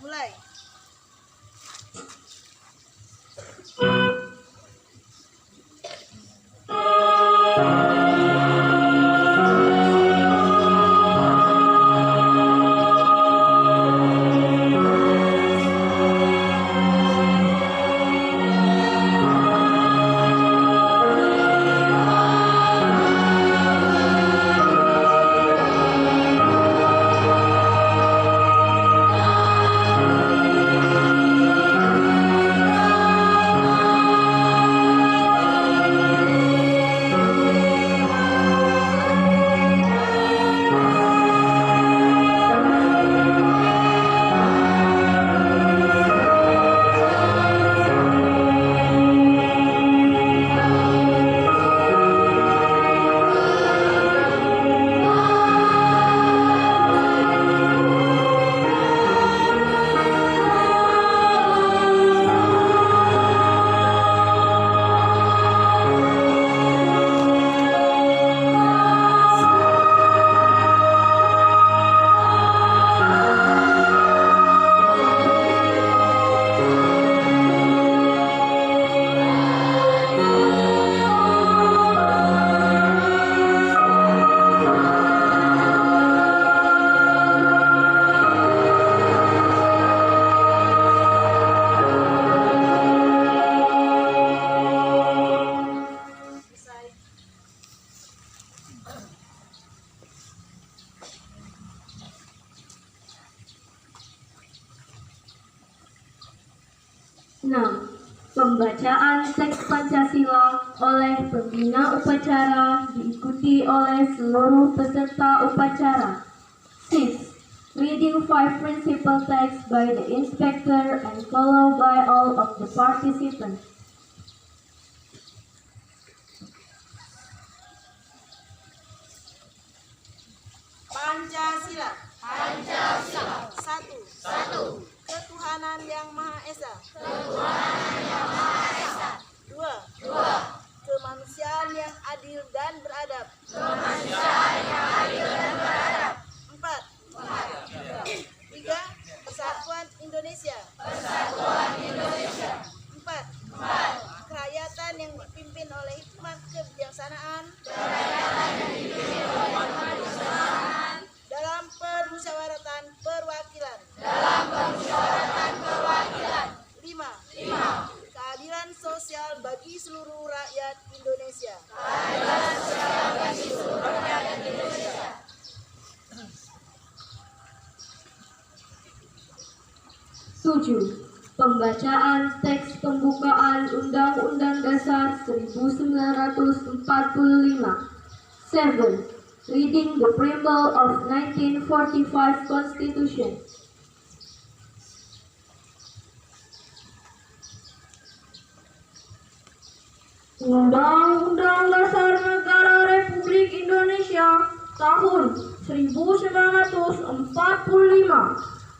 Mulai. Pembacaan teks Pancasila oleh pembina upacara diikuti oleh seluruh peserta upacara. 6. Reading 5 principal texts by the inspector and followed by all of the participants. Pancasila. Pancasila. 1. Ketuhanan yang Maha Esa. 2. Kemanusiaan yang adil dan beradab. 4. 3. Persatuan Indonesia. 4. Kerakyatan yang dipimpin oleh hikmat kebijaksanaan dalam permusyawaratan perwakilan. 5. Keadilan sosial bagi seluruh rakyat Indonesia. 7. Pembacaan teks pembukaan Undang-Undang Dasar 1945. 7. Reading the preamble of 1945 Constitution. Undang-Undang Dasar Negara Republik Indonesia tahun 1945.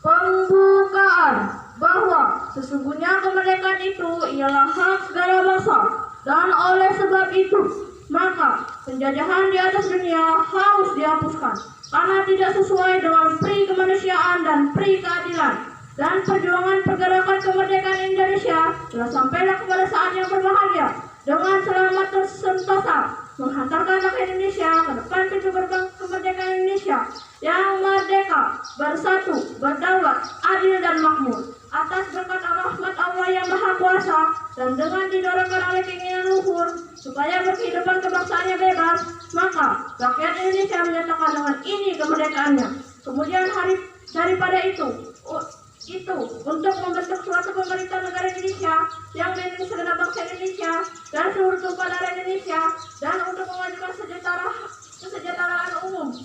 Pembukaan bahwa sesungguhnya kemerdekaan itu ialah hak segala bangsa, dan oleh sebab itu maka penjajahan di atas dunia harus dihapuskan karena tidak sesuai dengan pri kemanusiaan dan pri keadilan, dan perjuangan pergerakan kemerdekaan Indonesia telah sampailah kepada saat yang berbahagia dengan selamat sentosa menghantarkan rakyat Indonesia ke depan pintu gerbang kemerdekaan Indonesia yang merdeka, bersatu, berdaulat, adil dan makmur atas berkat rahmat Allah yang Maha Kuasa, dan dengan didorongkan oleh keinginan luhur supaya berkehidupan kebangsaannya bebas, maka rakyat Indonesia menyatakan dengan ini kemerdekaannya. Kemudian daripada itu untuk membentuk suatu pemerintah negara Indonesia yang melindungi segenap bangsa Indonesia dan seluruh tumpah darah Indonesia, dan untuk memajukan kesejahteraan umum,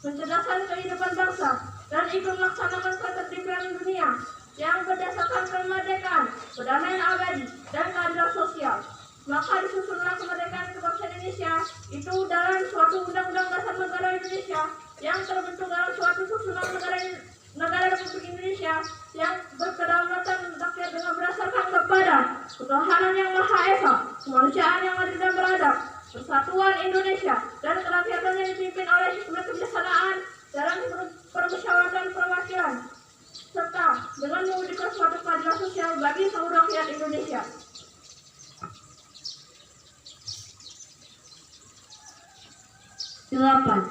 mencerdaskan kehidupan bangsa, dan ikut melaksanakan ketertiban dunia yang berdasarkan kemerdekaan, perdamaian abadi, dan keadilan sosial. Maka disusunlah kemerdekaan kebangsaan Indonesia itu dalam suatu Undang-Undang Dasar Negara Indonesia yang terbentuk dalam suatu susunan negara Republik Indonesia yang berkedaulatan rakyat dengan berdasarkan kepada ketuhanan yang Maha Esa, kemanusiaan yang adil dan beradab, persatuan Indonesia, dan kerakyatan yang dipimpin oleh hikmat kebijaksanaan dalam permusyawaratan perwakilan. dengan mewujudkan suatu keadilan sosial bagi seluruh rakyat Indonesia. Delapan,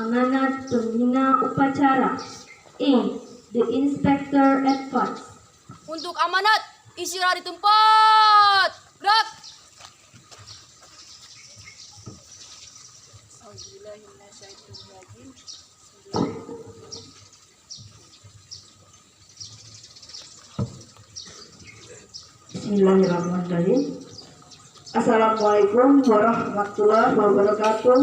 amanat pembina upacara. A. The Inspector Advice. Untuk amanat, istirahat di tempat. Gerak. Bismillahirrahmanirrahim. Assalamualaikum warahmatullahi wabarakatuh.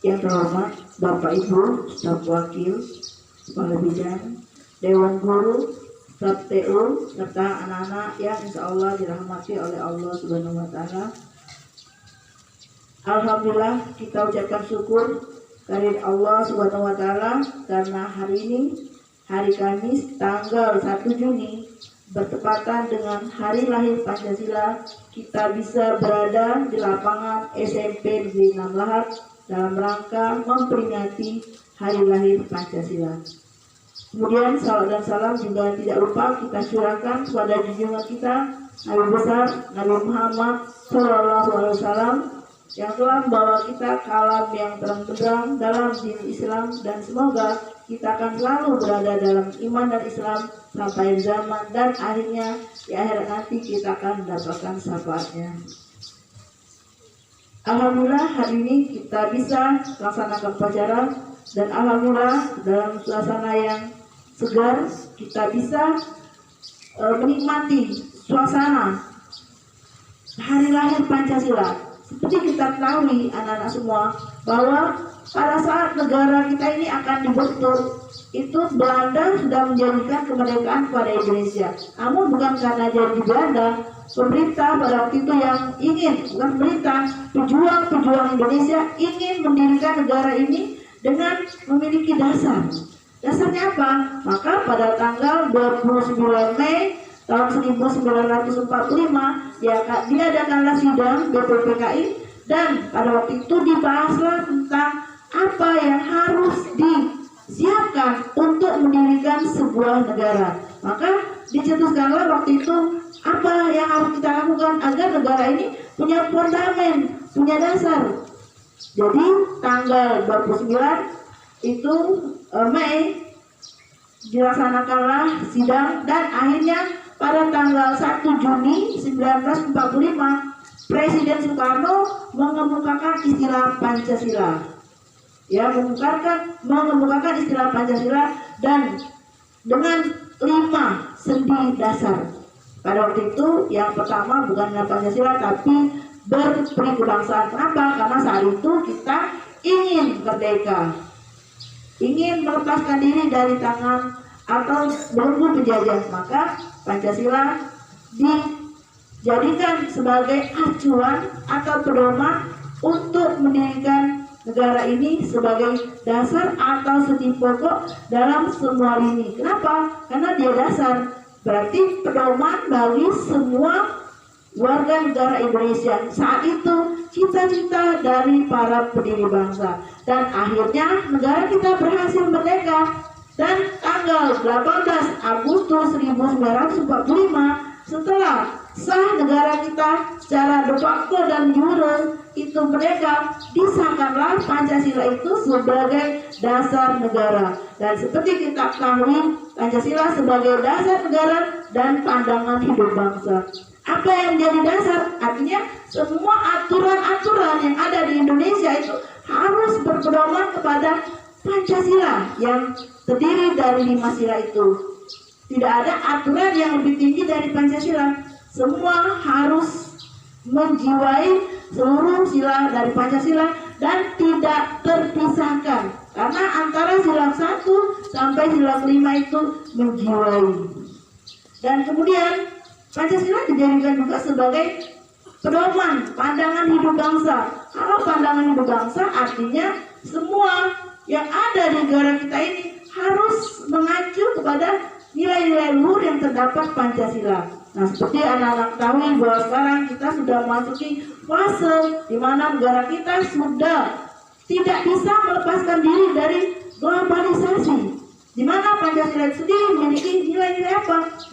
Yang terhormat Bapak Ibu, staf wakil, kepala bidang, Dewan Guru, staf TU, serta anak-anak yang insya Allah dirahmati oleh Allah Subhanahu wa Ta'ala. Alhamdulillah, kita ucapkan syukur kehadirat Allah Subhanahu wa Ta'ala karena hari ini, hari Kamis, tanggal 1 Juni, bertepatan dengan hari lahir Pancasila, kita bisa berada di lapangan SMP Negeri 6 Lahat dalam rangka memperingati hari lahir Pancasila. Kemudian salawat dan salam juga tidak lupa kita curahkan kepada junjungan kita Nabi besar Nabi Muhammad SAW yang telah membawa kita ke alam yang terang benderang dalam din Islam, dan semoga kita akan selalu berada dalam iman dan Islam sampai zaman dan akhirnya di akhirat nanti kita akan mendapatkan syafaatnya. Alhamdulillah hari ini kita bisa melaksanakan upacara, dan alhamdulillah dalam suasana yang segar kita bisa menikmati suasana hari lahir Pancasila. Seperti kita ketahui anak-anak semua bahwa pada saat negara kita ini akan dibentuk, itu Belanda sudah menjanjikan kemerdekaan kepada Indonesia. Namun bukan karena janji Belanda, pemerintah pada waktu itu yang ingin, bukan pemerintah, pejuang-pejuang Indonesia ingin mendirikan negara ini dengan memiliki dasar. Dasarnya apa? Maka pada tanggal 29 Mei tahun 1945 diadakanlah sidang BPPKI, dan pada waktu itu dibahaslah tentang apa yang harus disiapkan untuk mendirikan sebuah negara. Maka dicetuskanlah waktu itu apa yang harus kita lakukan agar negara ini punya fondamen, punya dasar. Jadi tanggal 29 itu Mei dilaksanakanlah sidang, dan akhirnya pada tanggal 1 Juni 1945 Presiden Soekarno mengemukakan istilah Pancasila. Ya, mengemukakan istilah Pancasila dan dengan 5 sendi dasar. Pada waktu itu yang pertama bukan Pancasila tapi berperi kebangsaan. Kenapa? Karena saat itu kita ingin merdeka, ingin melepaskan diri dari tangan atau belenggu penjajah. Maka Pancasila dijadikan sebagai acuan atau pedoman untuk mendirikan negara ini sebagai dasar atau sendi pokok dalam semua lini. Kenapa? Karena dia dasar, berarti pedoman bagi semua warga negara Indonesia. Saat itu cita-cita dari para pendiri bangsa, dan akhirnya negara kita berhasil merdeka. Dan tanggal 18 Agustus 1945 setelah sah negara kita secara de facto dan jure itu merdeka, disahkanlah Pancasila itu sebagai dasar negara. Dan seperti kita ketahui, Pancasila sebagai dasar negara dan pandangan hidup bangsa. Apa yang menjadi dasar? Artinya semua aturan-aturan yang ada di Indonesia itu harus berpedoman kepada Pancasila yang terdiri dari 5 sila itu. Tidak ada aturan yang lebih tinggi dari Pancasila. Semua harus menjiwai seluruh sila dari Pancasila dan tidak terpisahkan. Karena antara sila 1 sampai sila 5 itu menjiwai. Dan kemudian Pancasila dijadikan juga sebagai pedoman pandangan hidup bangsa. Kalau pandangan hidup bangsa artinya semua yang ada di negara kita ini harus mengacu kepada nilai-nilai luhur yang terdapat Pancasila. Nah, seperti anak-anak ketahui bahwa sekarang kita sudah memasuki fase di mana negara kita sudah tidak bisa melepaskan diri dari globalisasi.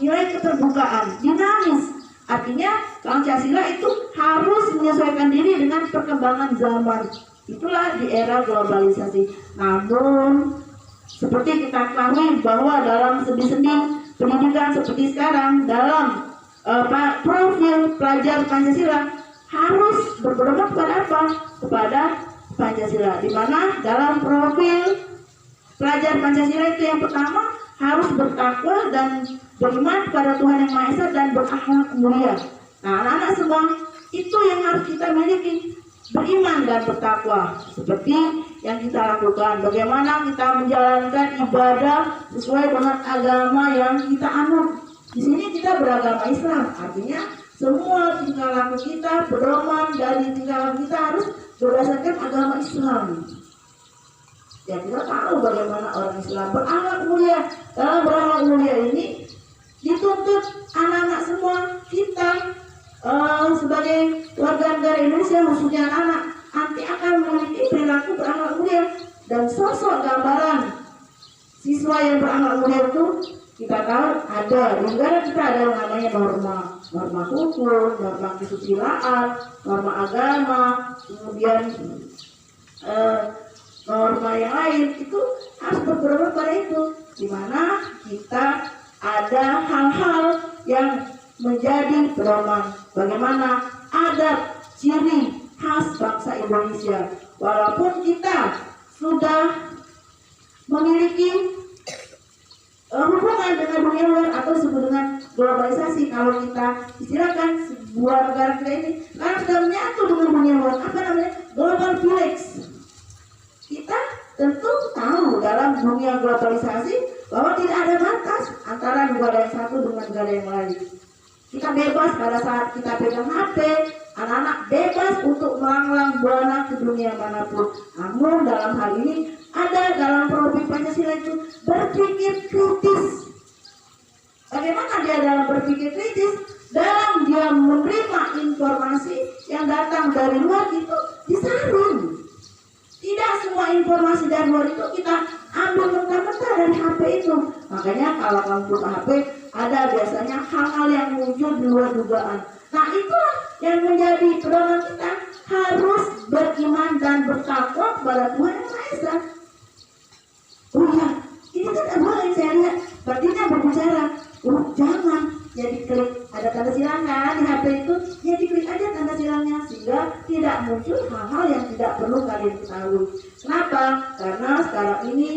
nilai keterbukaan, dinamis. Artinya Pancasila itu harus menyesuaikan diri dengan perkembangan zaman. Itulah di era globalisasi. Namun seperti kita ketahui bahwa dalam sendi-sendi pendidikan seperti sekarang, dalam profil pelajar Pancasila harus berpedoman kepada apa? Kepada Pancasila. Di mana dalam profil pelajar Pancasila itu yang pertama harus bertakwa dan beriman kepada Tuhan Yang Maha Esa dan berakhlak mulia. Nah, anak-anak semua itu yang harus kita miliki, beriman dan bertakwa seperti yang kita lakukan. Bagaimana kita menjalankan ibadah sesuai dengan agama yang kita anut. Di sini kita beragama Islam, artinya semua tingkah laku kita, pedoman dari tingkah laku kita harus berdasarkan agama Islam. Ya, kita tahu bagaimana orang Islam berakhlak mulia. Dalam berakhlak mulia ini dituntut anak-anak semua kita sebagai warga negara Indonesia, khususnya anak-anak, nanti akan memiliki perilaku berakhlak mulia. Dan sosok gambaran siswa yang berakhlak mulia itu kita tahu ada di negara kita, ada yang namanya norma hukum, norma kesusilaan, norma agama, kemudian norma yang lain. Itu harus berpedoman pada itu, di mana kita ada hal-hal yang menjadi pedoman. Bagaimana adat ciri khas bangsa Indonesia. Walaupun kita sudah memiliki hubungan dengan dunia luar atau disebut dengan globalisasi, kalau kita istilahkan sebuah negara kita ini karena sudah menyatu dengan dunia luar, apa namanya, global village. Kita tentu tahu dalam dunia globalisasi bahwa tidak ada batas antara negara yang satu dengan negara yang lain. Kita bebas pada saat kita pegang HP, anak-anak bebas untuk melanglang buana ke dunia manapun. Namun dalam hal ini ada dalam profil Pancasila itu berpikir kritis. Bagaimana dia dalam berpikir kritis? Dalam dia menerima informasi yang datang dari luar itu disaring. Tidak semua informasi dari luar itu kita ambil mentah-mentah dari HP itu. Makanya kalau kamu buka HP, ada biasanya hal-hal yang muncul di luar dugaan. Nah, itulah yang menjadi pedoman kita, harus beriman dan bertakwa kepada Tuhan Yang Maha Esa. Oh iya, ini kan boleh saya lihat, berarti berbicara. Oh jangan, ya diklik, ada tanda silangnya di HP itu, ya diklik aja tanda silangnya sehingga tidak muncul hal-hal yang tidak perlu kalian ketahui. Kenapa? Karena sekarang ini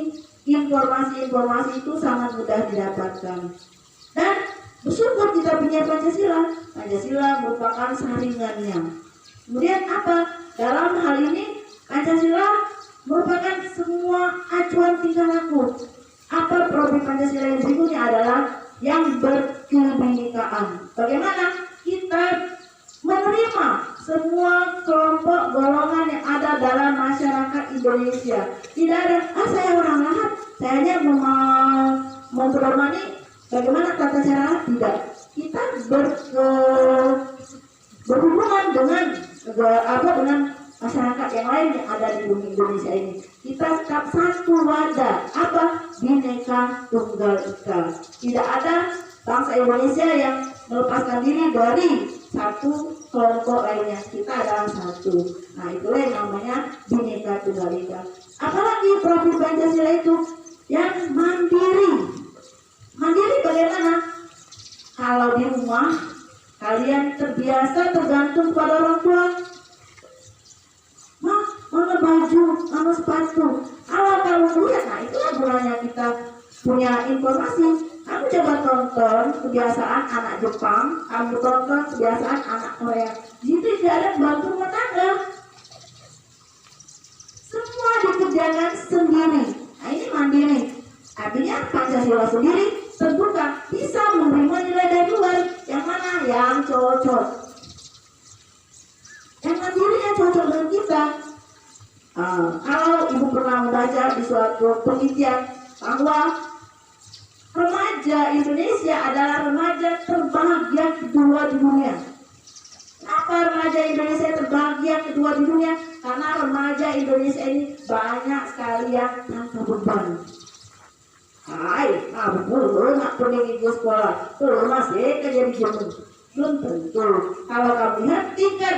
informasi-informasi itu sangat mudah didapatkan. Dan bersyukur kita punya Pancasila. Pancasila merupakan saringannya. Kemudian apa? Dalam hal ini Pancasila merupakan semua acuan tingkah laku. Apa profil Pancasila yang berikutnya adalah yang berkebinekaan. Bagaimana kita menerima semua kelompok golongan yang ada dalam masyarakat Indonesia. Tidak ada, saya orang lahat, saya hanya memperdomani bagaimana tata cara. Tidak. Kita berhubungan dengan dengan masyarakat yang lain yang ada di bumi Indonesia ini. Kita tetap satu wadah. Apa? Bhinneka Tunggal Ika. Tidak ada bangsa Indonesia yang melepaskan diri dari satu kelompok lainnya. Kita adalah satu. Nah, itulah yang namanya Bhinneka Tunggal Ika. Apalagi profil Pancasila itu yang mandiri. Mandiri bagaimana? Kalau di rumah kalian terbiasa tergantung pada orang tua. Mana baju, mana sepatu. Kalau kamu lihat, nah itulah gunanya kita punya informasi. Kamu coba tonton kebiasaan anak Jepang, kamu tonton kebiasaan anak Korea. Jadi tidak ada bantu rumah tangga. Semua dikerjakan sendiri. Nah ini mandiri. Artinya Pancasila sendiri terbuka, bisa menerima nilai dari luar. Yang mana? Yang cocok. Yang mandiri yang cocok dengan kita. Kalau ibu pernah membaca di suatu penelitian bahwa remaja Indonesia adalah remaja terbahagia kedua di dunia. Kenapa remaja Indonesia terbahagia kedua di dunia? Karena remaja Indonesia ini banyak sekali yang tanpa beban. Hai, kamu nak pergi ke sekolah, tuh masih kerja di Jerman. Belum tentu. Kalau kamu lihat tingkat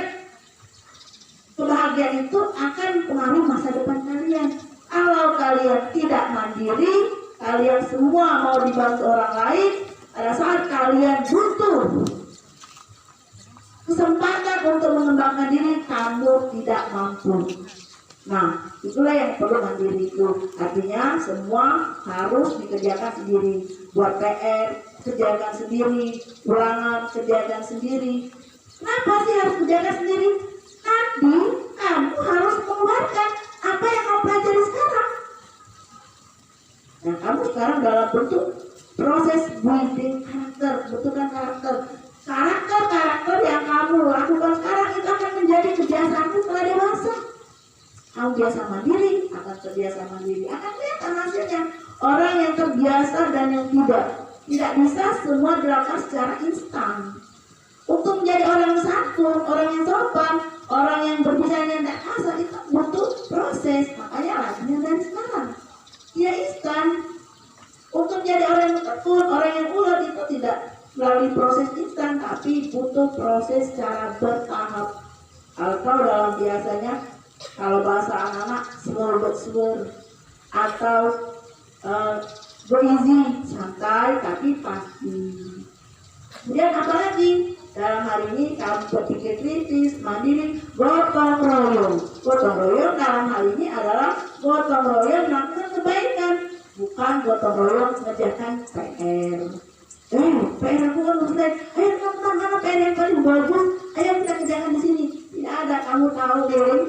kebahagiaan itu akan pengaruh masa depan kalian. Kalau kalian tidak mandiri, kalian semua mau dibantu orang lain, pada saat kalian butuh kesempatan untuk mengembangkan diri, kamu tidak mampu. Nah, itulah yang perlu mandiri itu. Artinya semua harus dikerjakan sendiri. Buat PR, kerjakan sendiri. Ulangan, kerjakan sendiri. Kenapa sih harus kerjakan sendiri? Tapi kamu harus mengeluarkan apa yang kamu pelajari sekarang. Nah, kamu sekarang dalam bentuk proses building karakter, bentukan karakter. Karakter yang kamu lakukan sekarang itu akan menjadi kebiasaanmu setelah dewasa. Kamu biasa mandiri, akan terbiasa mandiri, akan kelihatan hasilnya. Orang yang terbiasa dan yang tidak bisa semua dilakukan secara instan. Untuk menjadi orang yang santun, orang yang sopan, orang yang berbicara yang tidak kasar itu butuh proses. Makanya latihan dari sekarang. Dia instan. Untuk menjadi orang yang tekun, orang yang ulet itu tidak melalui proses instan, tapi butuh proses secara bertahap. Atau dalam biasanya kalau bahasa anak-anak slow atau berisi santai tapi pasti. Kemudian apa lagi? Dalam hari ini kamu berpikir kritis, mandiri, gotong royong. Gotong royong dalam hal ini adalah gotong royong melakukan kebaikan, bukan gotong royong mengerjakan PR. PR aku kan selesai. Ayo teman-teman, mana PR yang paling bagus? Ayo kita kerjakan di sini. Tidak ada, kamu tahu deh.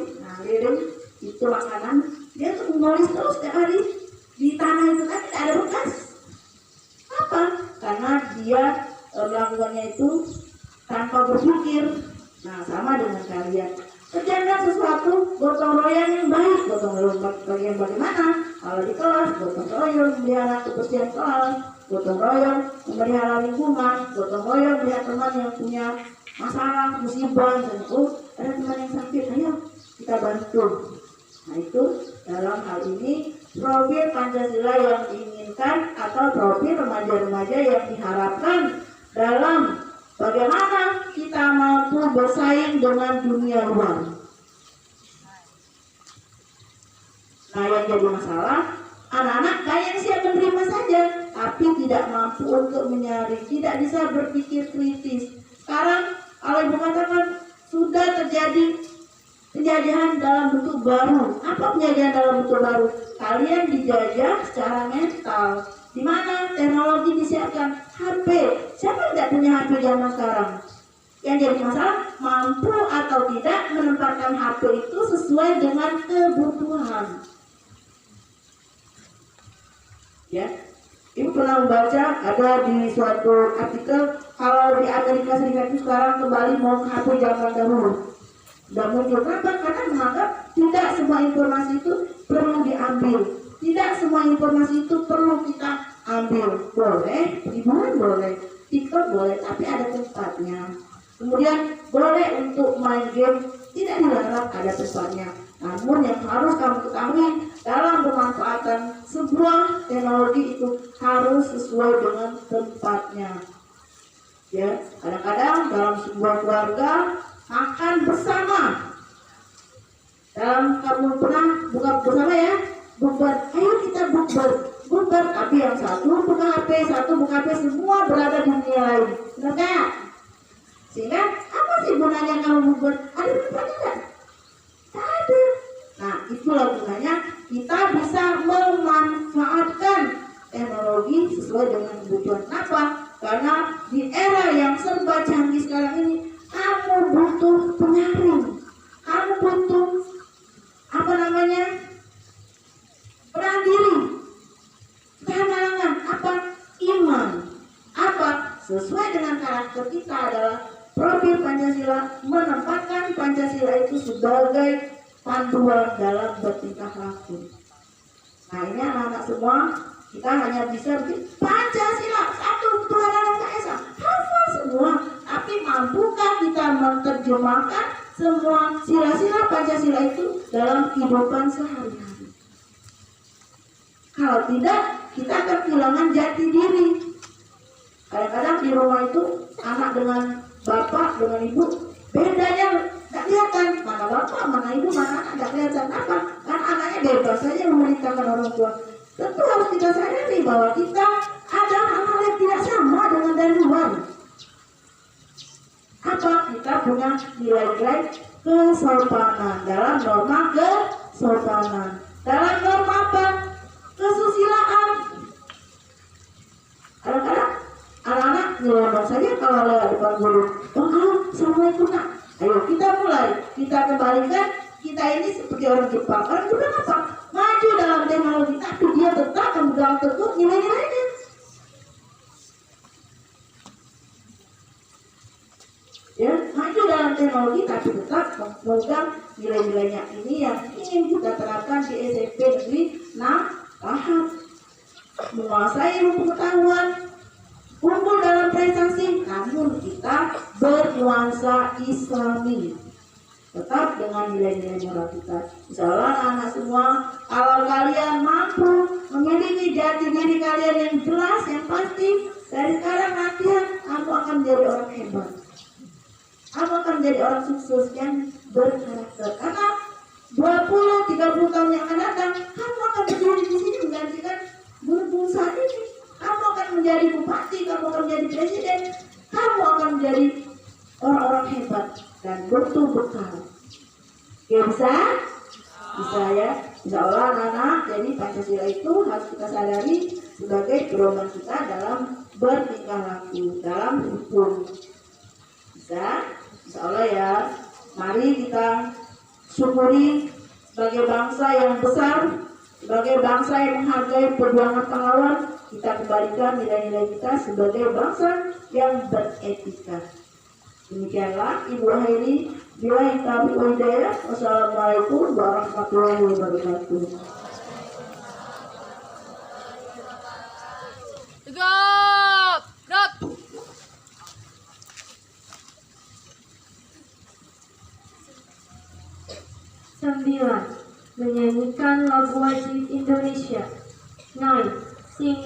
Lilin itu makanan, dia tuh menulis terus setiap hari di tanah itu kan tidak ada bekas. Apa? Karena dia melakukannya itu tanpa berpikir. Nah, sama dengan kalian. Kerjakan sesuatu gotong royong yang baik. Gotong royong bagaimana? Kalau di kelas, gotong royong melihara kebersihan kelas, gotong royong memelihara lingkungan, gotong royong melihat teman yang punya masalah, musibah, dan ada teman yang sakit, ayo kita bantu. Nah, itu dalam hal ini profil Pancasila yang diinginkan atau profil remaja-remaja yang diharapkan dalam bagaimana kita mampu bersaing dengan dunia luar. Nah, yang jadi masalah, anak-anak banyak siap menerima saja, tapi tidak mampu untuk menyaring, tidak bisa berpikir kritis. Sekarang, kalau ibu katakan sudah terjadi penjajahan dalam bentuk baru. Apa penjajahan dalam bentuk baru? Kalian dijajah secara mental. Di mana teknologi disiapkan? HP. Siapa tidak punya HP zaman sekarang? Yang jadi masalah, mampu atau tidak menempatkan HP itu sesuai dengan kebutuhan. Ya, ibu pernah membaca ada di suatu artikel kalau di Amerika Serikat itu sekarang kembali mau ke HP zaman dahulu. Dan muncul kenapa? Karena menganggap tidak semua informasi itu perlu diambil, tidak semua informasi itu perlu kita ambil. Boleh, hiburan boleh, TikTok boleh, tapi ada tempatnya. Kemudian boleh untuk main game, tidak dilarang, ada tempatnya. Namun yang harus kamu ketahui dalam pemanfaatan sebuah teknologi itu harus sesuai dengan tempatnya. Ya, kadang-kadang dalam sebuah keluarga makan bersama. Dalam kamu pernah buka bersama ya, bukber. Ayo kita bukber. Tapi yang satu buka HP, satu buka HP, semua berada di dunia lain. Benar nggak? Sehingga apa sih gunanya kamu bukber? Ada tempatnya nggak? Tak ada. Nah, itulah gunanya kita bisa memanfaatkan teknologi sesuai dengan kebutuhan. Kenapa? Karena di era yang serba canggih sekarang ini, kamu butuh penyaring, kamu butuh perang diri, tahan iman, sesuai dengan karakter kita adalah profil Pancasila, menempatkan Pancasila itu sebagai panduan dalam bertingkah laku. Nah, ini anak-anak semua, kita hanya bisa Pancasila satu Tuhan Esa Esa, hafal semua. Tapi mampukah kita menerjemahkan semua sila-sila Pancasila itu dalam kehidupan sehari-hari? Kalau tidak, kita akan kehilangan jati diri. Kadang-kadang di rumah itu anak dengan bapak, dengan ibu, bedanya nggak kelihatan. Mana bapak, mana ibu, mana anak nggak kelihatan. Apa? Karena anaknya bebas saja memerintahkan orang tua. Tentu harus kita sadari bahwa kita ada hal-hal yang tidak sama dengan dari luar. Apa? Kita punya nilai-nilai kesopanan, dalam norma kesopanan, dalam norma apa? Kesusilaan. Kadang-kadang anak-anak nyelonong saja kalau lewat depan guru. Assalamualaikum nak. Ayo kita mulai, kita kembalikan kita ini seperti orang Jepang. Orang Jepang apa? Maju dalam teknologi, tapi dia tetap memegang teguh nilai-nilainya. Ya, maju dalam teknologi tapi tetap memegang nilai-nilainya. Ini yang ingin kita terapkan di SMP Negeri 6 tahap. Menguasai ilmu pengetahuan, unggul dalam prestasi, namun kita bernuansa Islami. Tetap dengan nilai-nilai moral kita. Insyaallah anak semua, kalau kalian mampu memiliki jati diri kalian yang jelas, yang pasti, dari sekarang latihan, kamu akan menjadi orang hebat. Kamu akan menjadi orang sukses yang berkarakter. Karena 20-30 tahun yang akan datang, kamu akan berdiri di sini menggantikan guru-guru saat ini. Kamu akan menjadi bupati, kamu akan menjadi presiden, kamu akan menjadi orang-orang hebat dan betul-betul. Ya bisa? Bisa ya. Insyaallah anak-anak, jadi Pancasila itu harus kita sadari sebagai pedoman kita dalam bertingkah laku, dalam hukum. Bisa? Insyaallah ya. Mari kita syukuri sebagai bangsa yang besar, sebagai bangsa yang menghargai perjuangan pahlawan, kita kembalikan nilai-nilai kita sebagai bangsa yang beretika. Demikianlah Ibu Hairi. Billahi taufiq wal hidayah. Wassalamualaikum warahmatullahi wabarakatuh. Tegap! Gerak! Sembilan, menyanyikan lagu wajib Indonesia. 9. Sing